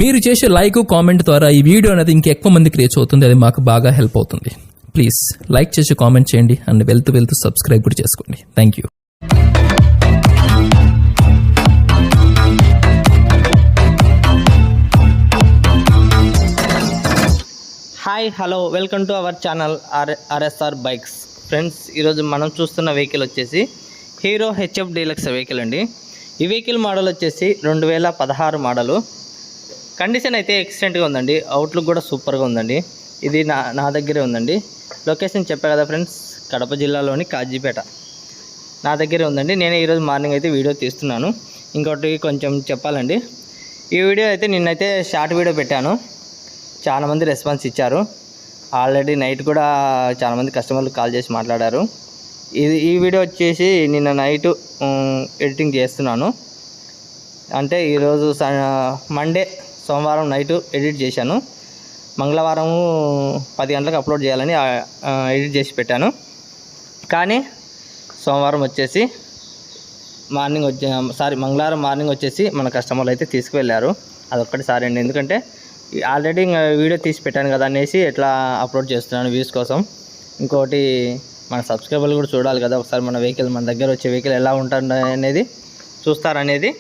మీరు చేసే like comment ద్వారా ఈ వీడియో అనేది ఇంకెక్కువ మందికి రీచ్ అవుతుంది. అది మాకు బాగా హెల్ప్ అవుతుంది. ప్లీజ్ లైక్ చేసి కామెంట్ చేయండి అండ్ వెళ్తూ సబ్స్క్రైబ్ కూడా చేసుకోండి. Thank you. Hi hello welcome to our channel RSR bikes. Friends, ఈరోజు మనం చూస్తున్న వెహికల్ వచ్చేసి హీరో హెచ్ఎఫ్ డీలక్స్ వెహికల్ అండి. ఈ వెహికల్ మోడల్ వచ్చేసి 2016 మోడలు. కండిషన్ అయితే ఎక్సలెంట్గా ఉందండి. అవుట్లుక్ కూడా సూపర్గా ఉందండి. ఇది నా దగ్గరే ఉందండి. లొకేషన్ చెప్పా కదా ఫ్రెండ్స్, కడప జిల్లాలోని కాజీపేట నా దగ్గరే ఉందండి. నేనే ఈరోజు మార్నింగ్ అయితే వీడియో తీస్తున్నాను. ఇంకోటి కొంచెం చెప్పాలండి, ఈ వీడియో అయితే నిన్నైతే షార్ట్ వీడియో పెట్టాను. చాలామంది రెస్పాన్స్ ఇచ్చారు. ఆల్రెడీ నైట్ కూడా చాలామంది కస్టమర్లు కాల్ చేసి మాట్లాడారు. ఈ వీడియో వచ్చేసి నిన్న నైట్ ఎడిటింగ్ చేస్తున్నాను. అంటే ఈరోజు మండే సోమవారం నైట్ ఎడిట్ చేశాను. మంగళవారం 10 గంటలకు అప్లోడ్ చేయాలని ఎడిట్ చేసి పెట్టాను. కానీ సోమవారం వచ్చేసి మంగళవారం మార్నింగ్ వచ్చేసి మన కస్టమర్లు అయితే తీసుకువెళ్ళారు. అదొక్కటి సారీ అండి. ఎందుకంటే ఆల్రెడీ వీడియో తీసి పెట్టాను కదా అనేసి ఎట్లా అప్లోడ్ చేస్తున్నాను వ్యూస్ కోసం. ఇంకోటి మన సబ్స్క్రైబర్లు కూడా చూడాలి కదా, ఒకసారి మన దగ్గర వచ్చే వెహికల్ ఎలా ఉంటుంది అనేది చూస్తారనేది